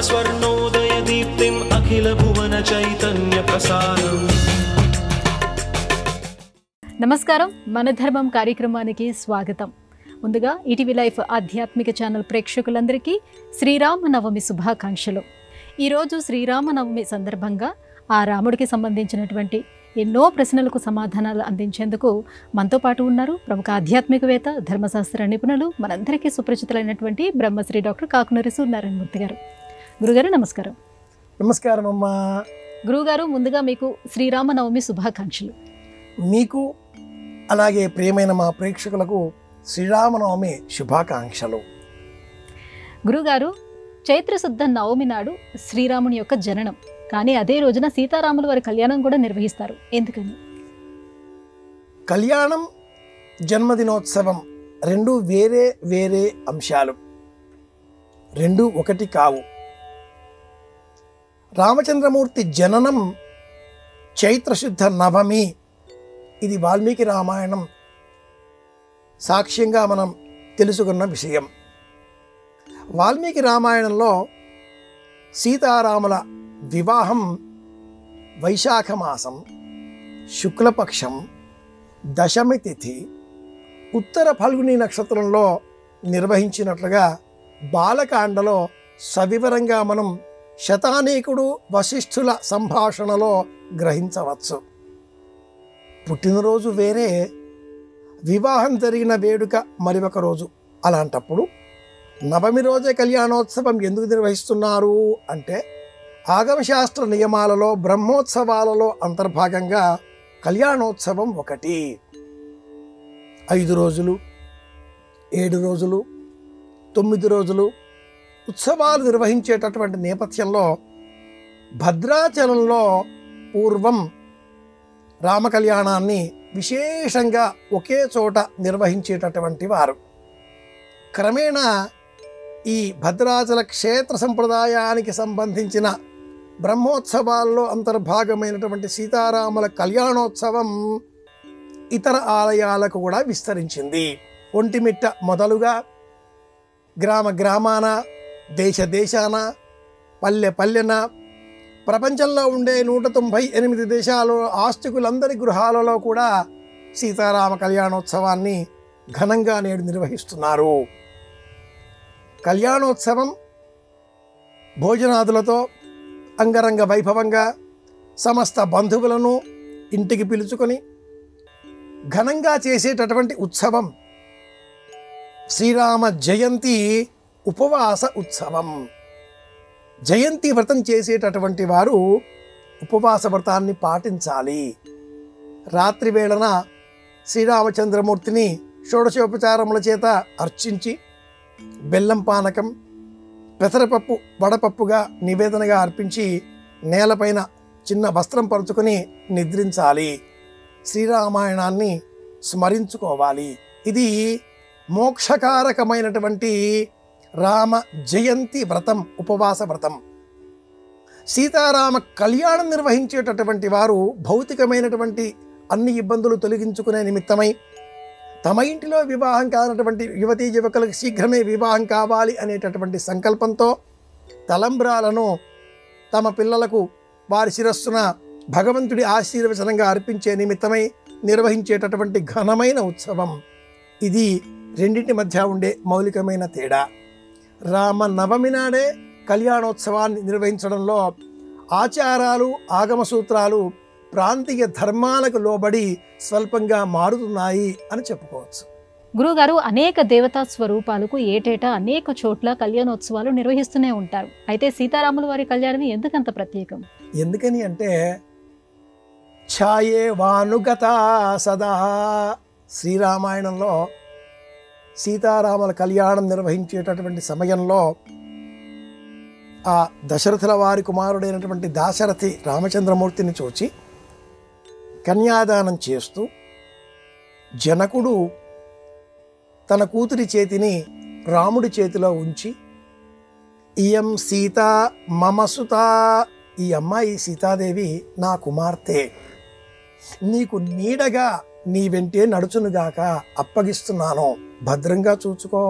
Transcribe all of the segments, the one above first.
स्वर्णोदयदीप्तिम् अखिलभुवनचैतन्यप्रसारम्। నమస్కారం, మన ధర్మం కార్యక్రమానికి స్వాగతం. ముందుగా ఈటీవీ లైఫ్ ఆధ్యాత్మిక ఛానల్ ప్రేక్షకులందరికీ శ్రీరామనవమి శుభాకాంక్షలు. ఈరోజు శ్రీరామనవమి సందర్భంగా ఆ రాముడికి సంబంధించినటువంటి ఎన్నో ప్రశ్నలకు సమాధానాలు అందించేందుకు మనతో పాటు ఉన్నారు ప్రముఖ ఆధ్యాత్మికవేత్త, ధర్మశాస్త్ర నిపుణులు, మనందరికీ సుపరిచితులైనటువంటి బ్రహ్మశ్రీ డాక్టర్ కాకునూరి సూర్యనారాయణమూర్తి గారు. గురుగారు నమస్కారం. నమస్కారం అమ్మా. గురుగారు, ముందుగా మీకు శ్రీరామనవమి శుభాకాంక్షలు. మీకు అలాగే ప్రియమైన మా ప్రేక్షకులకు శ్రీరామనవమి శుభాకాంక్షలు. గురుగారు, చైత్రశుద్ధ నవమి నాడు శ్రీరాముని యొక్క జననం, కానీ అదే రోజున సీతారాముల వారి కళ్యాణం కూడా నిర్వహిస్తారు. ఎందుకని? కళ్యాణం, జన్మదినోత్సవం రెండు వేరే వేరే అంశాలు, రెండు ఒకటి కావు. రామచంద్రమూర్తి జననం చైత్రశుద్ధ నవమి. ఇది వాల్మీకి రామాయణం సాక్ష్యంగా మనం తెలుసుకున్న విషయం. వాల్మీకి రామాయణంలో సీతారాముల వివాహం వైశాఖ మాసం శుక్లపక్షం దశమి తిథి ఉత్తర ఫల్గుని నక్షత్రంలో నిర్వహించినట్లుగా బాలకాండలో సవివరంగా మనం శతానీకుడు వశిష్ఠుల సంభాషణలో గ్రహించవచ్చు. పుట్టినరోజు వేరే, వివాహం జరిగిన వేడుక మరి ఒక రోజు. అలాంటప్పుడు నవమి రోజే కళ్యాణోత్సవం ఎందుకు నిర్వహిస్తున్నారు అంటే, ఆగమశాస్త్ర నియమాలలో బ్రహ్మోత్సవాలలో అంతర్భాగంగా కళ్యాణోత్సవం ఒకటి. 5 రోజులు, 7 రోజులు, 9 రోజులు ఉత్సవాలు నిర్వహించేటటువంటి నేపథ్యంలో భద్రాచలంలో పూర్వం రామ కళ్యాణాన్ని విశేషంగా ఒకే చోట నిర్వహించేటటువంటి వారు. క్రమేణా ఈ భద్రాచల క్షేత్ర సంప్రదాయానికి సంబంధించిన బ్రహ్మోత్సవాల్లో అంతర్భాగమైనటువంటి సీతారాముల కళ్యాణోత్సవం ఇతర ఆలయాలకు కూడా విస్తరించింది. ఒంటిమిట్ట మొదలుగా గ్రామ గ్రామాన, దేశ దేశాన, పల్లె పల్లెన, ప్రపంచంలో ఉండే 198 దేశాలు ఆస్తికులందరి గృహాలలో కూడా సీతారామ కళ్యాణోత్సవాన్ని ఘనంగా నేడు నిర్వహిస్తున్నారు. కళ్యాణోత్సవం భోజనాదులతో అంగరంగ వైభవంగా సమస్త బంధువులను ఇంటికి పిలుచుకొని ఘనంగా చేసేటటువంటి ఉత్సవం శ్రీరామ జయంతి ఉపవాస ఉత్సవం. జయంతి వ్రతం చేసేటటువంటి వారు ఉపవాస వ్రతాన్ని పాటించాలి. రాత్రి వేళన శ్రీరామచంద్రమూర్తిని షోడశోపచారముల చేత అర్చించి బెల్లం పానకం, పెసరపప్పు, వడపప్పుగా నివేదనగా అర్పించి నేలపైన చిన్న వస్త్రం పరుచుకొని నిద్రించాలి. శ్రీరామాయణాన్ని స్మరించుకోవాలి. ఇది మోక్షకారకమైనటువంటి రామ జయంతి వ్రతం, ఉపవాస వ్రతం. సీతారామ కళ్యాణం నిర్వహించేటటువంటి వారు భౌతికమైనటువంటి అన్ని ఇబ్బందులు తొలగించుకునే నిమిత్తమై తమ ఇంటిలో వివాహం కానటువంటి యువతీ యువకులకు శీఘ్రమే వివాహం కావాలి అనేటటువంటి సంకల్పంతో తలంబ్రాలను తమ పిల్లలకు వారి శిరస్సున భగవంతుడి ఆశీర్వచనంగా అర్పించే నిమిత్తమై నిర్వహించేటటువంటి ఘనమైన ఉత్సవం. ఇది రెండింటి మధ్య ఉండే మౌలికమైన తేడా. రామ నవమి నాడే కళ్యాణోత్సవాన్ని నిర్వహించడంలో ఆచారాలు, ఆగమ సూత్రాలు ప్రాంతీయ ధర్మాలకు లోబడి స్వల్పంగా మారుతున్నాయి అని చెప్పుకోవచ్చు. గురుగారు, అనేక దేవతా స్వరూపాలకు ఏటేటా అనేక చోట్ల కళ్యాణోత్సవాలు నిర్వహిస్తూనే ఉంటారు. అయితే సీతారాముల వారి కళ్యాణం ఎందుకంత ప్రత్యేకం? ఎందుకని అంటే, ఛాయే వానుగత సదా శ్రీరామాయణంలో సీతారాముల కళ్యాణం నిర్వహించేటటువంటి సమయంలో ఆ దశరథుల వారి కుమారుడైనటువంటి దాశరథి రామచంద్రమూర్తిని చూచి కన్యాదానం చేస్తూ జనకుడు తన కూతురి చేతిని రాముడి చేతిలో ఉంచి, ఇయం సీత మమ సుత, ఈ అమ్మాయి సీతాదేవి నా కుమార్తె, నీకు నీడగా నీ వెంటే నడుచునుగాక, అప్పగిస్తున్నాను, భద్రంగా చూచుకో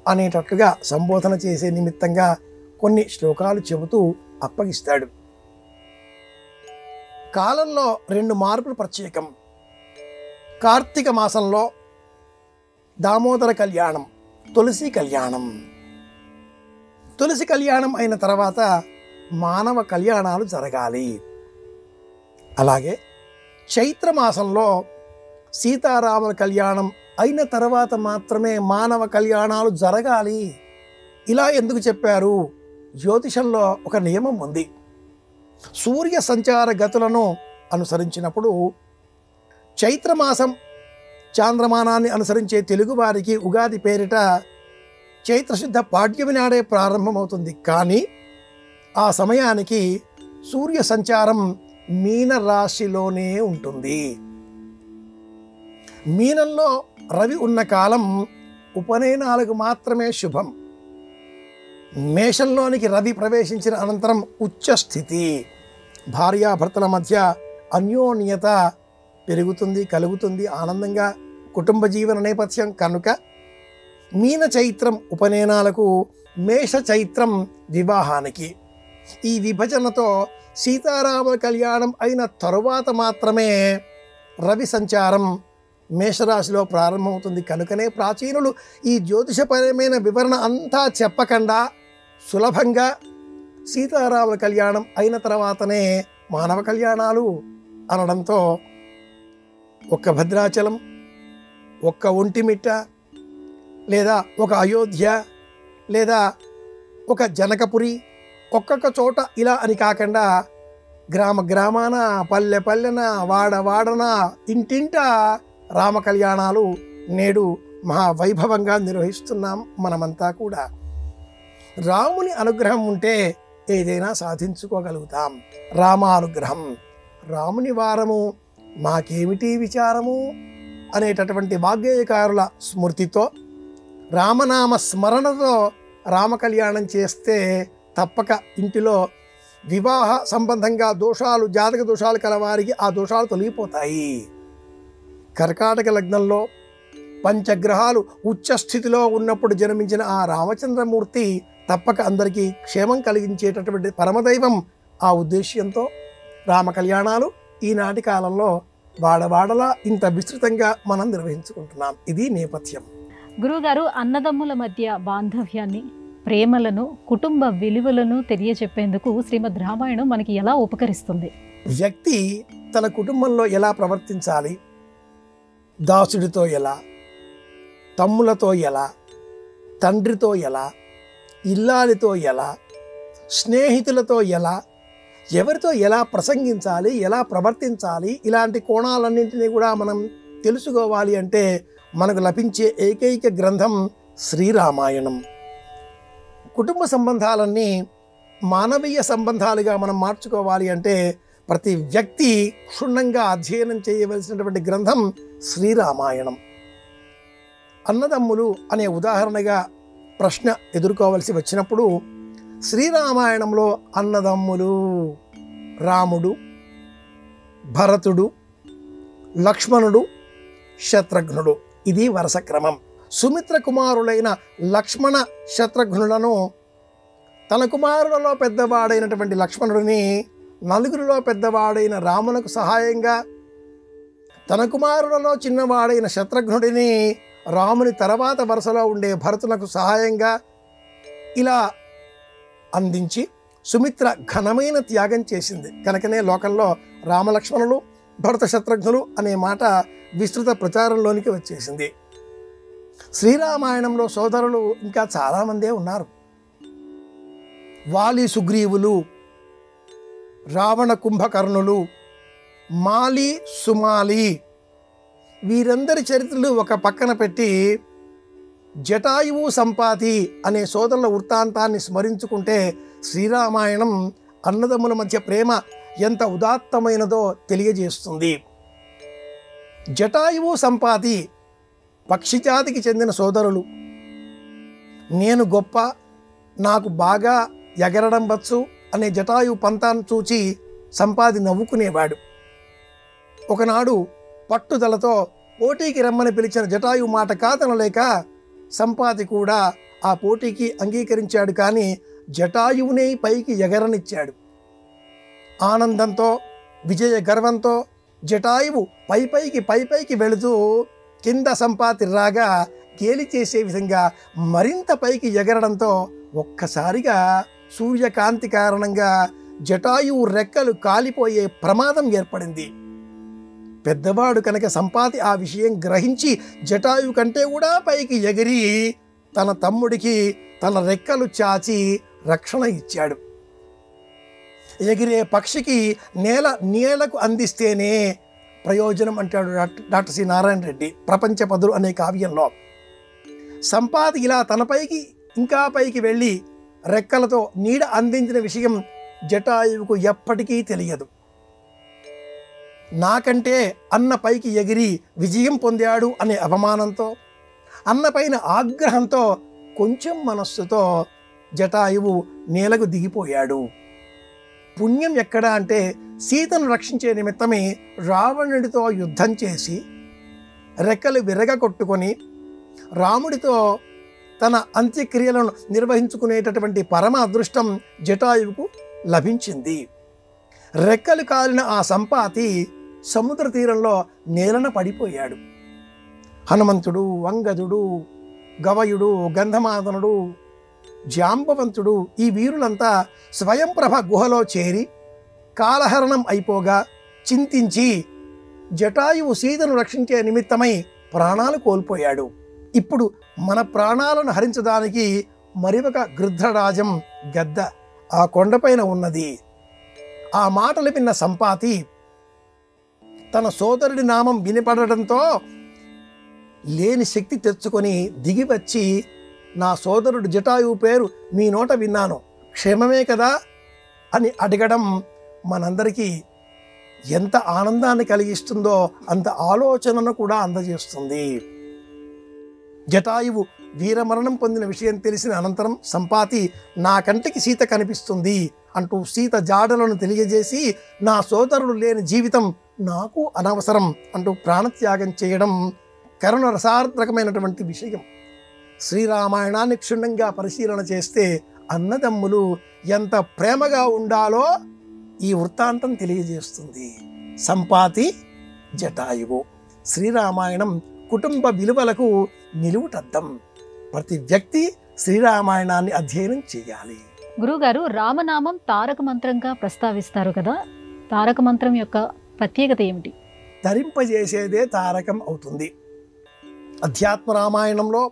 అనేటట్లుగా సంబోధన చేసే నిమిత్తంగా కొన్ని శ్లోకాలు చెబుతూ అప్పగిస్తాడు. కాలంలో 2 మార్పులు ప్రత్యేకం. కార్తీక మాసంలో దామోదర కళ్యాణం, తులసి కళ్యాణం. తులసి కళ్యాణం అయిన తర్వాత మానవ కళ్యాణాలు జరగాలి. అలాగే చైత్రమాసంలో సీతారాముల కళ్యాణం అయిన తర్వాత మాత్రమే మానవ కళ్యాణాలు జరగాలి. ఇలా ఎందుకు చెప్పారు? జ్యోతిషంలో ఒక నియమం ఉంది. సూర్య సంచార గతులను అనుసరించినప్పుడు చైత్రమాసం చాంద్రమానాన్ని అనుసరించే తెలుగువారికి ఉగాది పేరిట చైత్రశుద్ధ పాడ్యమి నాడే ప్రారంభమవుతుంది. కానీ ఆ సమయానికి సూర్య సంచారం మీన రాశిలోనే ఉంటుంది. మీనంలో రవి ఉన్న కాలం ఉపనయనాలకు మాత్రమే శుభం. మేషంలోనికి రవి ప్రవేశించిన అనంతరం ఉచ్చస్థితి. భార్యాభర్తల మధ్య అన్యోన్యత పెరుగుతుంది, కలుగుతుంది, ఆనందంగా కుటుంబ జీవన నేపథ్యం. కనుక మీన చైత్రం ఉపనయనాలకు, మేష చైత్రం వివాహానికి. ఈ విభజనతో సీతారాముల కళ్యాణం అయిన తరువాత మాత్రమే రవి సంచారం మేషరాశిలో ప్రారంభమవుతుంది. కనుకనే ప్రాచీనులు ఈ జ్యోతిషపరమైన వివరణ అంతా చెప్పకుండా సులభంగా సీతారాముల కళ్యాణం అయిన తర్వాతనే మానవ కళ్యాణాలు అనడంతో ఒక్క భద్రాచలం, ఒక్క ఒంటిమిట్ట, లేదా ఒక అయోధ్య, లేదా ఒక జనకపురి, ఒక్కొక్క చోట ఇలా అని కాకుండా గ్రామ గ్రామాన, పల్లె పల్లెన, వాడ వాడన, ఇంటింట రామ కళ్యాణాలు నేడు మహావైభవంగా నిర్వహిస్తున్నాం మనమంతా కూడా. రాముని అనుగ్రహం ఉంటే ఏదైనా సాధించుకోగలుగుతాం. రామానుగ్రహం. రాముని వారము మాకేమిటి విచారము అనేటటువంటి వాగ్గేయకారుల స్మృతితో, రామనామ స్మరణతో రామ కళ్యాణం చేస్తే తప్పక ఇంటిలో వివాహ సంబంధంగా దోషాలు, జాతక దోషాలు కలవారికి ఆ దోషాలు తొలగిపోతాయి. కర్కాటక లగ్నంలో పంచగ్రహాలు ఉచ్చస్థితిలో ఉన్నప్పుడు జన్మించిన ఆ రామచంద్రమూర్తి తప్పక అందరికీ క్షేమం కలిగించేటటువంటి పరమదైవం. ఆ ఉద్దేశ్యంతో రామ కళ్యాణాలు ఈనాటి కాలంలో వాడవాడలా ఇంత విస్తృతంగా మనం నిర్వహించుకుంటున్నాం. ఇది నేపథ్యం. గురువుగారు, అన్నదమ్ముల మధ్య బాంధవ్యాన్ని, ప్రేమలను, కుటుంబ విలువలను తెలియజెప్పేందుకు శ్రీమద్ రామాయణం మనకి ఎలా ఉపకరిస్తుంది? వ్యక్తి తన కుటుంబంలో ఎలా ప్రవర్తించాలి, దాసుడితో ఎలా, తమ్ములతో ఎలా, తండ్రితో ఎలా, ఇల్లాలితో ఎలా, స్నేహితులతో ఎలా, ఎవరితో ఎలా ప్రసంగించాలి, ఎలా ప్రవర్తించాలి, ఇలాంటి కోణాలన్నింటినీ కూడా మనం తెలుసుకోవాలి అంటే మనకు లభించే ఏకైక గ్రంథం శ్రీరామాయణం. కుటుంబ సంబంధాలన్నీ మానవీయ సంబంధాలుగా మనం మార్చుకోవాలి అంటే ప్రతి వ్యక్తి క్షుణ్ణంగా అధ్యయనం చేయవలసినటువంటి గ్రంథం శ్రీరామాయణం. అన్నదమ్ములు అనే ఉదాహరణగా ప్రశ్న ఎదుర్కోవలసి వచ్చినప్పుడు శ్రీరామాయణంలో అన్నదమ్ములు రాముడు, భరతుడు, లక్ష్మణుడు, శత్రుఘ్నుడు. ఇది వరుస క్రమం. సుమిత్ర కుమారులైన లక్ష్మణ శత్రుఘ్నులను తన కుమారులలో పెద్దవాడైనటువంటి లక్ష్మణుడిని, నలుగురిలో పెద్దవాడైన రామునకు సహాయంగా, తన కుమారులలో చిన్నవాడైన శత్రుఘ్నుడిని రాముని తర్వాత వరుసలో ఉండే భరతునకు సహాయంగా ఇలా అందించి సుమిత్ర ఘనమైన త్యాగం చేసింది. కనుకనే లోకంలో రామలక్ష్మణులు, భరత శత్రుఘ్నులు అనే మాట విస్తృత ప్రచారంలోనికి వచ్చేసింది. శ్రీరామాయణంలో సోదరులు ఇంకా చాలామందే ఉన్నారు. వాలి సుగ్రీవులు, రావణ కుంభకర్ణులు, మాలి సుమాలి, వీరందరి చరిత్రలు ఒక పక్కన పెట్టి జటాయువు సంపాతి అనే సోదరుల వృత్తాంతాన్ని స్మరించుకుంటే శ్రీరామాయణం అన్నదమ్ముల మధ్య ప్రేమ ఎంత ఉదాత్తమైనదో తెలియజేస్తుంది. జటాయువు సంపాతి పక్షిజాతికి చెందిన సోదరులు. నేను గొప్ప, నాకు బాగా ఎగరడం వచ్చు అనే జటాయువు పంతాన్ని చూచి సంపాతి నవ్వుకునేవాడు. ఒకనాడు పట్టుదలతో పోటీకి రమ్మని పిలిచిన జటాయువు మాట కాదనలేక సంపాతి కూడా ఆ పోటీకి అంగీకరించాడు. కానీ జటాయువునే పైకి ఎగరనిచ్చాడు. ఆనందంతో విజయ గర్వంతో జటాయువు పైపైకి వెళుతూ కింద సంపాతి రాగా గేలి చేసే విధంగా మరింత పైకి ఎగరడంతో ఒక్కసారిగా సూర్యకాంతి కారణంగా జటాయువు రెక్కలు కాలిపోయే ప్రమాదం ఏర్పడింది. పెద్దవాడు కనుక సంపాతి ఆ విషయం గ్రహించి జటాయువు కంటే కూడా పైకి ఎగిరి తన తమ్ముడికి తన రెక్కలు చాచి రక్షణ ఇచ్చాడు. ఎగిరే పక్షికి నేలకు అందిస్తేనే ప్రయోజనం అంటాడు డాక్టర్ సి నారాయణ రెడ్డి ప్రపంచ పదులు అనే కావ్యంలో. సంపాతి ఇలా తనపైకి ఇంకా పైకి వెళ్ళి రెక్కలతో నీడ అందించిన విషయం జటాయువుకు ఎప్పటికీ తెలియదు. నాకంటే అన్న పైకి ఎగిరి విజయం పొందాడు అనే అవమానంతో, అన్నపైన ఆగ్రహంతో, కొంచెం మనస్సుతో జటాయువు నేలకు దిగిపోయాడు. పుణ్యం ఎక్కడ అంటే సీతను రక్షించే నిమిత్తమే రావణుడితో యుద్ధం చేసి రెక్కలు విరగకొట్టుకొని రాముడితో తన అంత్యక్రియలను నిర్వహించుకునేటటువంటి పరమ అదృష్టం జటాయువుకు లభించింది. రెక్కలు కాలిన ఆ సంపాతి సముద్ర తీరంలో నేలన పడిపోయాడు. హనుమంతుడు, అంగదుడు, గవయుడు, గంధమాదనుడు, జాంబవంతుడు ఈ వీరులంతా స్వయంప్రభ గుహలో చేరి కాలహరణం అయిపోగా చింతించి జటాయువు సీతను రక్షించే నిమిత్తమై ప్రాణాలు కోల్పోయాడు. ఇప్పుడు మన ప్రాణాలను హరించడానికి మరి ఒక గృధ్రరాజం గద్ద ఆ కొండపైన ఉన్నది. ఆ మాటలు విన్న సంపాతి తన సోదరుడి నామం వినపడడంతో లేని శక్తి తెచ్చుకొని దిగివచ్చి, నా సోదరుడు జటాయువు పేరు మీ నోట విన్నాను, క్షేమమే కదా అని అడగడం మనందరికీ ఎంత ఆనందాన్ని కలిగిస్తుందో అంత ఆలోచనను కూడా అందజేస్తుంది. జటాయువు వీరమరణం పొందిన విషయం తెలిసిన అనంతరం సంపాతి నా కంటికి సీత కనిపిస్తుంది అంటూ సీత జాడలను తెలియజేసి, నా సోదరుడు లేని జీవితం నాకు అనవసరం అంటూ ప్రాణత్యాగం చేయడం కరుణ రసార్థకమైనటువంటి విషయం. శ్రీరామాయణాన్ని క్షుణ్ణంగా పరిశీలన చేస్తే అన్నదమ్ములు ఎంత ప్రేమగా ఉండాలో ఈ వృత్తాంతం తెలియజేస్తుంది. సంపాతి, జటాయువు. శ్రీరామాయణం కుటుంబ విలువలకు నిలువుటద్దం. ప్రతి వ్యక్తి శ్రీరామాయణాన్ని అధ్యయనం చేయాలి. గురుగారు, రామనామం తారక మంత్రంగా ప్రస్తావిస్తారు కదా, తారక మంత్రం యొక్క ప్రత్యేకత ఏమిటి? ధరింపజేసేదే తారకం అవుతుంది. అధ్యాత్మ రామాయణంలో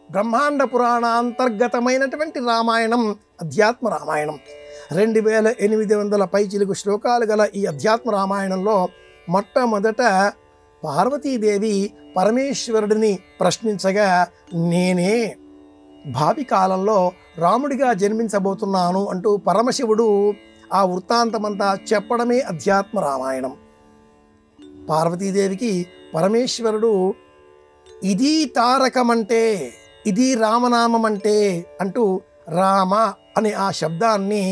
బ్రహ్మాండ పురాణాంతర్గతమైనటువంటి రామాయణం అధ్యాత్మ రామాయణం. 2800 పైచిలుకు శ్లోకాలు గల ఈ అధ్యాత్మ రామాయణంలో మొట్టమొదట పార్వతీదేవి పరమేశ్వరుడిని ప్రశ్నించగా, నేనే భావి కాలంలో రాముడిగా జన్మించబోతున్నాను అంటూ పరమశివుడు ఆ వృత్తాంతమంతా చెప్పడమే అధ్యాత్మ రామాయణం. పార్వతీదేవికి పరమేశ్వరుడు ఇది తారకమంటే, ఇది రామనామం అంటే అంటూ రామ అనే ఆ శబ్దాన్ని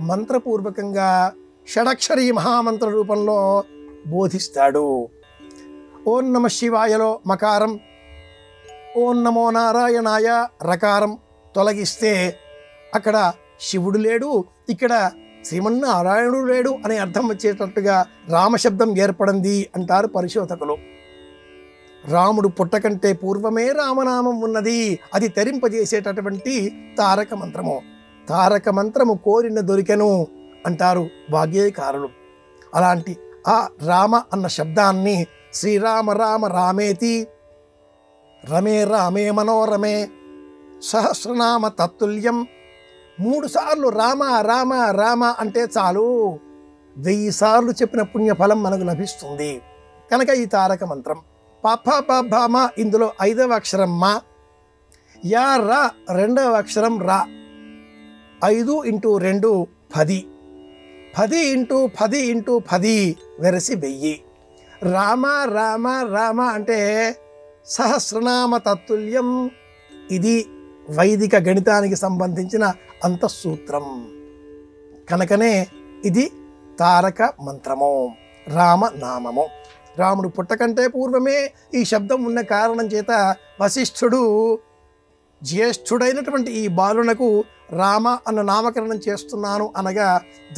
మంత్రపూర్వకంగా షడక్షరీ మహామంత్ర రూపంలో బోధిస్తాడు. ఓం నమ శివాయలో మకారం, ఓం నమో నారాయణాయ రకారం తొలగిస్తే అక్కడ శివుడు లేడు, ఇక్కడ శ్రీమన్నారాయణుడు లేడు అనే అర్థం వచ్చేటట్టుగా రామశబ్దం ఏర్పడింది అంటారు పరిశోధకులు. రాముడు పుట్టకంటే పూర్వమే రామనామం ఉన్నది, అది తరింపజేసేటటువంటి తారక మంత్రము. తారక మంత్రము కోరిన దొరికెను అంటారు వాగ్గేయకారులు. అలాంటి ఆ రామ అన్న శబ్దాన్ని శ్రీరామ రామ రామేతి రమే రామే మనోరమే సహస్రనామ తత్తుల్యం 3 సార్లు రామ రామ రామ అంటే చాలు, 1000 సార్లు చెప్పిన పుణ్యఫలం మనకు లభిస్తుంది. కనుక ఈ తారక మంత్రం ప ఇందులో 5వ అక్షరం మా, యా రా 2వ అక్షరం రా, 5 × 2 10, 10 × 10 × 10 వెరసి 1000. రామ రామ రామ అంటే సహస్రనామ తత్తుల్యం. ఇది వైదిక గణితానికి సంబంధించిన అంతఃసూత్రం. కనుకనే ఇది తారక మంత్రము, రామనామము. రాముడు పుట్టకంటే పూర్వమే ఈ శబ్దం ఉన్న కారణం చేత వశిష్ఠుడు జ్యేష్ఠుడైనటువంటి ఈ బాలునకు రామ అన్న నామకరణం చేస్తున్నాను అనగా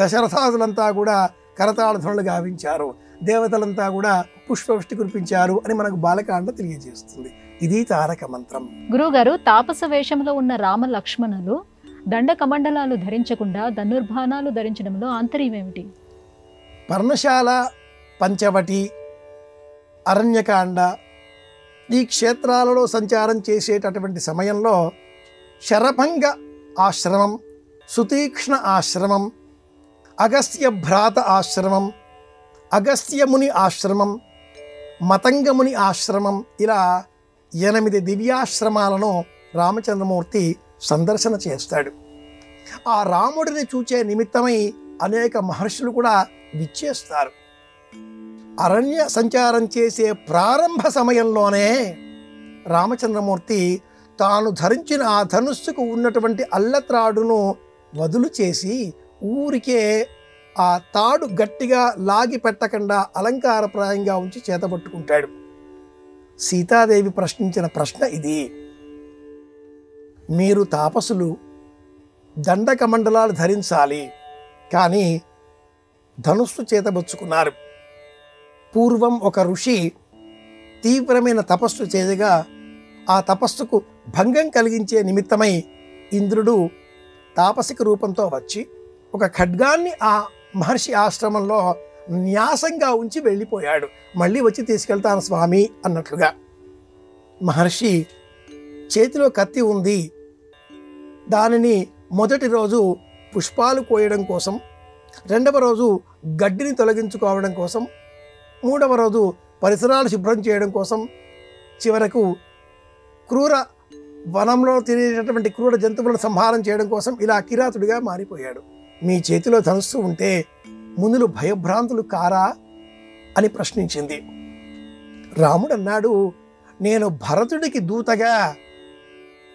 దశరథాదులంతా కూడా కరతాళధ్వనులు గావించారు, దేవతలంతా కూడా పుష్పవృష్టి కురిపించారు అని మనకు బాలకాండ తెలియజేస్తుంది. ఇది తారక మంత్రం. గురువుగారు, తాపస వేషంలో ఉన్న రామ లక్ష్మణులు దండ కమండలాలు ధరించకుండా ధనుర్బాణాలు ధరించడంలో ఆంతర్యం ఏమిటి? పర్ణశాల, పంచవటి, అరణ్యకాండ ఈ క్షేత్రాలలో సంచారం చేసేటటువంటి సమయంలో శరభంగ ఆశ్రమం, సుతీక్ష్ణ ఆశ్రమం, అగస్త్య భ్రాత ఆశ్రమం, అగస్త్యముని ఆశ్రమం, మతంగముని ఆశ్రమం, ఇలా 8 దివ్యాశ్రమాలను రామచంద్రమూర్తి సందర్శన చేస్తాడు. ఆ రాముడిని చూచే నిమిత్తమై అనేక మహర్షులు కూడా విచ్చేస్తారు. అరణ్య సంచారం చేసే ప్రారంభ సమయంలోనే రామచంద్రమూర్తి తాను ధరించిన ఆ ధనుస్సుకు ఉన్నటువంటి అల్లత్రాడును వదులు చేసి ఊరికే ఆ తాడు గట్టిగా లాగి పెట్టకుండా అలంకారప్రాయంగా ఉంచి చేతపట్టుకుంటాడు. సీతాదేవి ప్రశ్నించిన ప్రశ్న ఇది. మీరు తాపసులు దండకమండలాలు ధరించాలి, కానీ ధనుస్సు చేతబుచ్చుకున్నారు. పూర్వం ఒక ఋషి తీవ్రమైన తపస్సు చేయగా ఆ తపస్సుకు భంగం కలిగించే నిమిత్తమై ఇంద్రుడు తాపసిక రూపంతో వచ్చి ఒక ఖడ్గాన్ని ఆ మహర్షి ఆశ్రమంలో న్యాసంగా ఉంచి వెళ్ళిపోయాడు. మళ్ళీ వచ్చి తీసుకెళ్తాను స్వామి అన్నట్లుగా. మహర్షి చేతిలో కత్తి ఉంది, దానిని మొదటి రోజు పుష్పాలు కోయడం కోసం, రెండవ రోజు గడ్డిని తొలగించుకోవడం కోసం, మూడవ రోజు పరిసరాలు శుభ్రం చేయడం కోసం, చివరకు క్రూర వనంలో తిరిగేటటువంటి క్రూర జంతువులను సంహారం చేయడం కోసం ఇలా కిరాతుడిగా మారిపోయాడు. మీ చేతిలో ధనుస్సు ఉంటే మునులు భయభ్రాంతులు కారా అని ప్రశ్నించింది. రాముడు అన్నాడు, నేను భరతుడికి దూతగా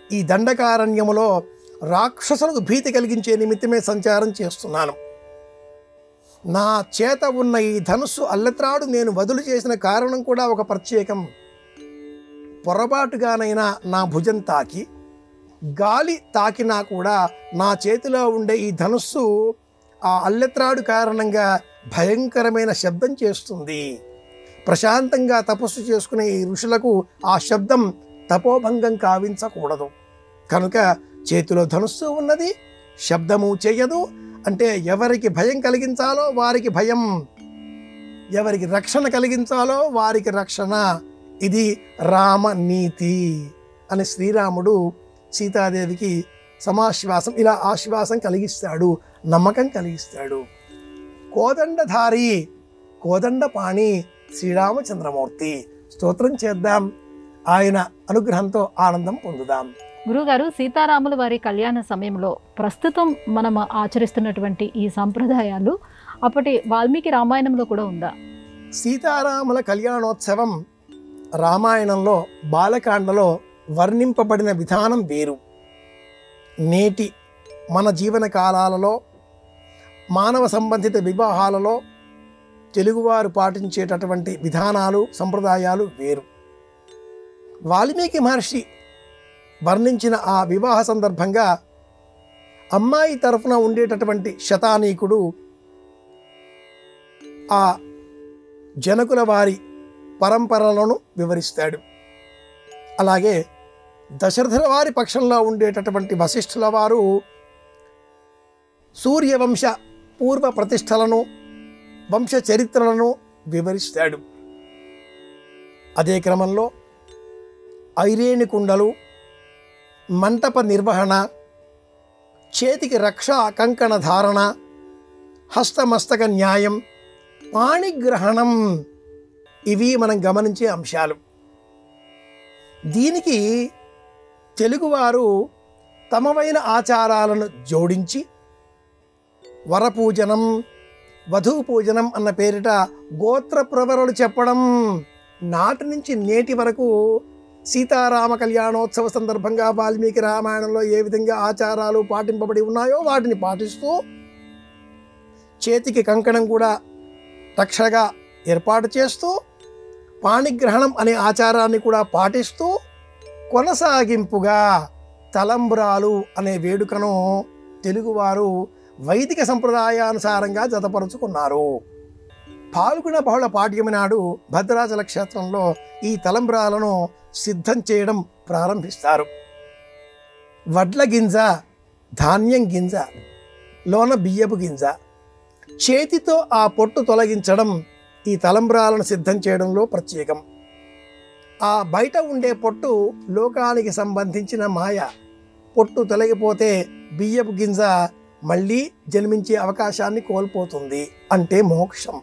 ఈ దండకారణ్యములో రాక్షసులకు భీతి కలిగించే నిమిత్తమే సంచారం చేస్తున్నాను. నా చేత ఉన్న ఈ ధనుస్సు అల్లత్రాడు నేను వదులు చేసిన కారణం కూడా ఒక ప్రత్యేకం. పొరపాటుగానైనా నా భుజం తాకి గాలి తాకినా కూడా నా చేతిలో ఉండే ఈ ధనుస్సు ఆ అల్లెత్రాడు కారణంగా భయంకరమైన శబ్దం చేస్తుంది. ప్రశాంతంగా తపస్సు చేసుకునే ఈ ఋషులకు ఆ శబ్దం తపోభంగం కావించకూడదు. కనుక చేతిలో ధనుస్సు ఉన్నది, శబ్దము చేయదు. అంటే ఎవరికి భయం కలిగించాలో వారికి భయం, ఎవరికి రక్షణ కలిగించాలో వారికి రక్షణ. ఇది రామ నీతి అని శ్రీరాముడు సీతాదేవికి సమాశ్వాసం, ఇలా ఆశ్వాసం కలిగిస్తాడు, నమ్మకం కలిగిస్తాడు. కోదండధారి, కోదండపాణి శ్రీరామచంద్రమూర్తి. స్తోత్రం చేద్దాం, ఆయన అనుగ్రహంతో ఆనందం పొందుదాం. గురుగారు, సీతారాముల వారి కళ్యాణ సమయంలో ప్రస్తుతం మనం ఆచరిస్తున్నటువంటి ఈ సంప్రదాయాలు అప్పటి వాల్మీకి రామాయణంలో కూడా ఉందా? సీతారాముల కళ్యాణోత్సవం రామాయణంలో బాలకాండలో వర్ణింపబడిన విధానం వేరు. నేటి మన జీవన కాలాలలో మానవ సంబంధిత వివాహాలలో తెలుగువారు పాటించేటటువంటి విధానాలు, సంప్రదాయాలు వేరు. వాల్మీకి మహర్షి వర్ణించిన ఆ వివాహ సందర్భంగా అమ్మాయి తరఫున ఉండేటటువంటి శతానీకుడు ఆ జనకుల వారి పరంపరలను వివరిస్తాడు. అలాగే దశరథుల వారి పక్షంలో ఉండేటటువంటి వశిష్ఠుల వారు సూర్యవంశ పూర్వ ప్రతిష్టలను, వంశ చరిత్రలను వివరిస్తాడు. అదే క్రమంలో ఐరేణి కుండలు, మంటప నిర్వహణ, చేతికి రక్షా కంకణ ధారణ, హస్తమస్తక న్యాయం, పాణిగ్రహణం, ఇవి మనం గమనించే అంశాలు. దీనికి తెలుగువారు తమవైన ఆచారాలను జోడించి వరపూజనం, వధూ పూజనం అన్న పేరిట గోత్ర ప్రవరలు చెప్పడం, నాటి నుంచి నేటి వరకు సీతారామ కళ్యాణోత్సవ సందర్భంగా వాల్మీకి రామాయణంలో ఏ విధంగా ఆచారాలు పాటింపబడి ఉన్నాయో వాటిని పాటిస్తూ, చేతికి కంకణం కూడా రక్షగా ఏర్పాటు చేస్తూ, పాణిగ్రహణం అనే ఆచారాన్ని కూడా పాటిస్తూ, కొనసాగింపుగా తలంబ్రాలు అనే వేడుకను తెలుగువారు వైదిక సంప్రదాయానుసారంగా జతపరుచుకున్నారు. పాల్గొన బహుళ పాడ్యమి నాడు భద్రాచల క్షేత్రంలో ఈ తలంబ్రాలను సిద్ధం చేయడం ప్రారంభిస్తారు. వడ్ల గింజ, ధాన్యం గింజ, లోన బియ్యపు గింజ, చేతితో ఆ పొట్టు తొలగించడం ఈ తలంబ్రాలను సిద్ధం చేయడంలో ప్రత్యేకం. ఆ బయట ఉండే పొట్టు లోకానికి సంబంధించిన మాయ. పొట్టు తొలగిపోతే బియ్యపు గింజ మళ్ళీ జన్మించే అవకాశాన్ని కోల్పోతుంది, అంటే మోక్షం.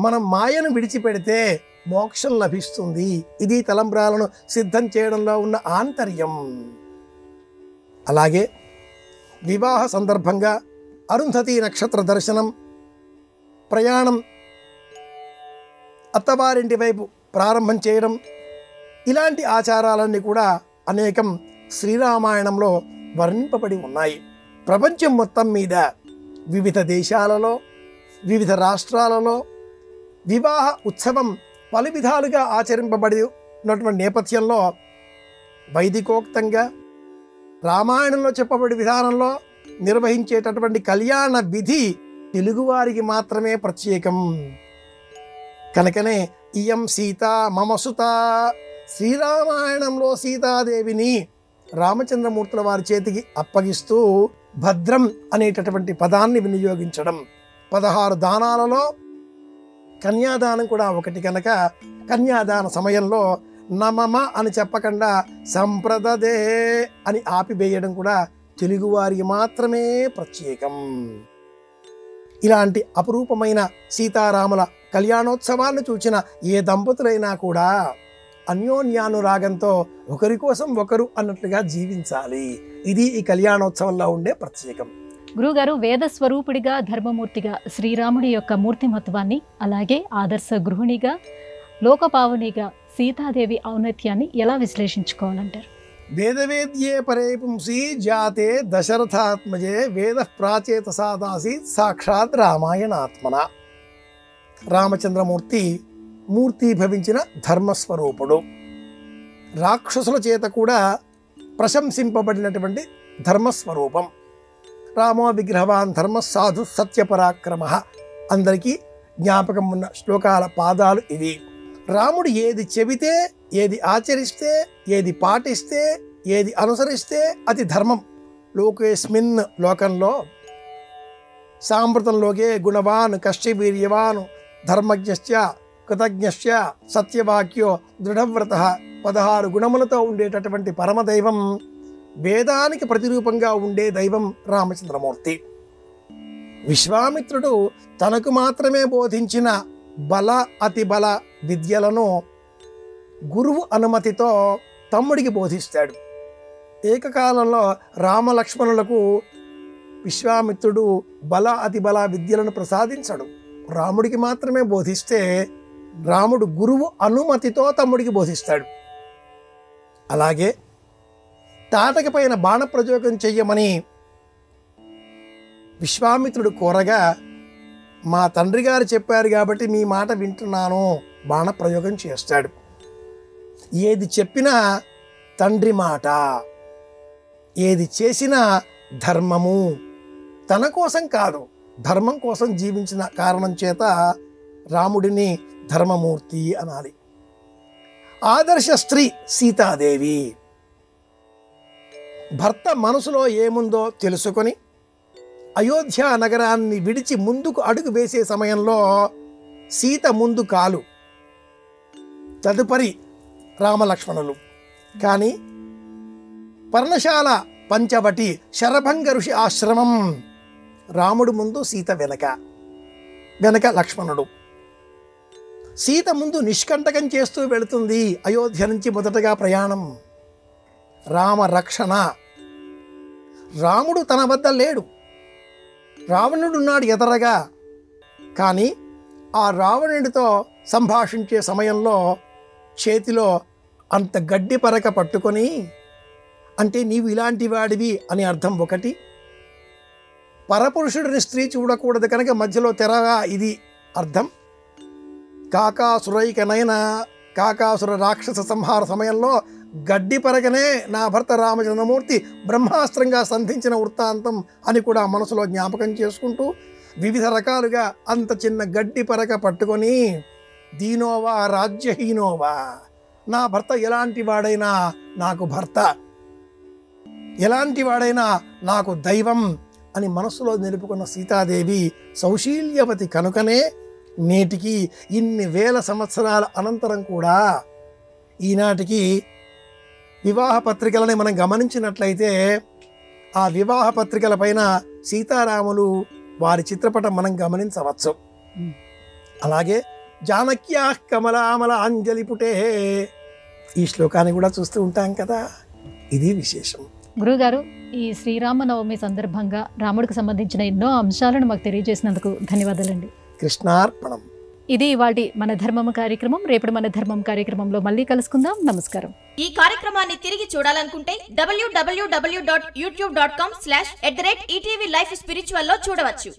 మనం మాయను విడిచిపెడితే మోక్షం లభిస్తుంది. ఇది తలంబ్రాలను సిద్ధం చేయడంలో ఉన్న ఆంతర్యం. అలాగే వివాహ సందర్భంగా అరుంధతి నక్షత్ర దర్శనం, ప్రయాణం, అత్తవారింటి వైపు ప్రారంభం చేయడం, ఇలాంటి ఆచారాలన్నీ కూడా అనేకం శ్రీరామాయణంలో వర్ణింపబడి ఉన్నాయి. ప్రపంచం మొత్తం మీద వివిధ దేశాలలో, వివిధ రాష్ట్రాలలో వివాహ ఉత్సవం పలు విధాలుగా ఆచరింపబడినటువంటి నేపథ్యంలో వైదికోక్తంగా రామాయణంలో చెప్పబడి విధానంలో నిర్వహించేటటువంటి కళ్యాణ విధి తెలుగువారికి మాత్రమే ప్రత్యేకం. కనుకనే ఇయం సీత మమ సుత, శ్రీరామాయణంలో సీతాదేవిని రామచంద్రమూర్తుల వారి చేతికి అప్పగిస్తూ భద్రం అనేటటువంటి పదాన్ని వినియోగించడం. 16 దానాలలో కన్యాదానం కూడా ఒకటి కనుక కన్యాదాన సమయంలో నమమ అని చెప్పకుండా సంప్రదదే అని ఆపివేయడం కూడా తెలుగువారికి మాత్రమే ప్రత్యేకం. ఇలాంటి అపురూపమైన సీతారాముల కళ్యాణోత్సవాన్ని చూచిన ఏ దంపతులైనా కూడా అన్యోన్యానురాగంతో ఒకరి కోసం ఒకరు అన్నట్లుగా జీవించాలి. ఇది ఈ కళ్యాణోత్సవంలో ఉండే ప్రత్యేకం. గురుగారు, వేద స్వరూపుడిగా, ధర్మమూర్తిగా శ్రీరాముడి యొక్క మూర్తిమత్వాన్ని, అలాగే ఆదర్శ గృహిణిగా, లోకపావనిగా సీతాదేవి ఔన్నత్యాన్ని ఎలా విశ్లేషించుకోవాలంటారు? వేదవేద్యే పరే పుంసి జాతే దశరథాత్మజే వేద ప్రాచేత సాదాసి సాక్షాత్ రామాయణాత్మన. రామచంద్రమూర్తి మూర్తిభవించిన ధర్మస్వరూపుడు. రాక్షసుల చేత కూడా ప్రశంసింపబడినటువంటి ధర్మస్వరూపం. రామో విగ్రహవాన్ ధర్మ సాధు సత్యపరాక్రమ. అందరికీ జ్ఞాపకం ఉన్న శ్లోకాల పాదాలు ఇవి. రాముడు ఏది చెబితే, ఏది ఆచరిస్తే, ఏది పాటిస్తే, ఏది అనుసరిస్తే అది ధర్మం. లోకేస్మిన్, లోకంలో సాంప్రతంలోకే గుణవాన్ కశ్చివీర్యవాన్ ధర్మజ్ఞశ్చ కృతజ్ఞశ్చ సత్యవాక్యో దృఢవ్రత. 16 గుణములతో ఉండేటటువంటి పరమదైవం, వేదానికి ప్రతిరూపంగా ఉండే దైవం రామచంద్రమూర్తి. విశ్వామిత్రుడు తనకు మాత్రమే బోధించిన బల అతి బల విద్యలను గురువు అనుమతితో తమ్ముడికి బోధిస్తాడు. ఏకకాలంలో రామలక్ష్మణులకు విశ్వామిత్రుడు బల అతి బల విద్యలను ప్రసాదించడు. రాముడికి మాత్రమే బోధిస్తే రాముడు గురువు అనుమతితో తమ్ముడికి బోధిస్తాడు. అలాగే తాటక పైన బాణప్రయోగం చెయ్యమని విశ్వామిత్రుడు కోరగా, మా తండ్రి గారు చెప్పారు కాబట్టి మీ మాట వింటున్నాను, బాణప్రయోగం చేస్తాడు. ఏది చెప్పినా తండ్రి మాట, ఏది చేసినా ధర్మము. తన కోసం కాదు, ధర్మం కోసం జీవించిన కారణం చేత రాముడిని ధర్మమూర్తి అనాలి. ఆదర్శ స్త్రీ సీతాదేవి. భర్త మనసులో ఏముందో తెలుసుకొని అయోధ్య నగరాన్ని విడిచి ముందుకు అడుగు వేసే సమయంలో సీత ముందు కాలు, తదుపరి రామలక్ష్మణులు. కానీ పర్ణశాల పంచవటి శరభంగ ఋషి ఆశ్రమం, రాముడు ముందు సీత వెనక లక్ష్మణుడు. సీత ముందు నిష్కంటకం చేస్తూ వెళుతుంది. అయోధ్య నుంచి మొదటగా ప్రయాణం, రామ రక్షణ. రాముడు తన వద్ద లేడు, రావణుడున్నాడు ఎదరగా. కానీ ఆ రావణుడితో సంభాషించే సమయంలో చేతిలో అంత గడ్డి పరక పట్టుకొని, అంటే నీవు ఇలాంటి వాడివి అని అర్థం ఒకటి. పరపురుషుడిని స్త్రీ చూడకూడదు కనుక మధ్యలో తెరగా ఇది అర్థం. కాకాసురైకనైనా కాకాసుర రాక్షస సంహార సమయంలో గడ్డి పరకనే నా భర్త రామచంద్రమూర్తి బ్రహ్మాస్త్రంగా సంధించిన వృత్తాంతం అని కూడా మనసులో జ్ఞాపకం చేసుకుంటూ వివిధ రకాలుగా అంత చిన్న గడ్డి పరక పట్టుకొని దీనోవా రాజ్యహీనోవా, నా భర్త ఎలాంటి వాడైనా నాకు భర్త, ఎలాంటి వాడైనా నాకు దైవం అని మనసులో నిలుపుకున్న సీతాదేవి సౌశీల్యవతి కనుకనే నేటికి ఇన్ని వేల సంవత్సరాల అనంతరం కూడా ఈనాటికి వివాహ పత్రికలని మనం గమనించినట్లయితే ఆ వివాహ పత్రికల పైన సీతారాములు వారి చిత్రపటం మనం గమనించవచ్చు. అలాగే జానక్యా కమలామల అంజలి పుటే ఈ శ్లోకాన్ని కూడా చూస్తూ ఉంటాం కదా. ఇది విశేషం. గురుగారు, ఈ శ్రీరామనవమి సందర్భంగా రాముడికి సంబంధించిన ఎన్నో అంశాలను మాకు తెలియజేసినందుకు ధన్యవాదాలండి. కృష్ణార్పణం. ఇది ఇవాల్టి మన ధర్మం కార్యక్రమం. రేపటి మన ధర్మం కార్యక్రమంలో మళ్ళీ కలుసుకుందాం. నమస్కారం. ఈ కార్యక్రమాన్ని తిరిగి చూడాలనుకుంటే www.youtube.com/@ETV Life Spiritual లో చూడవచ్చు.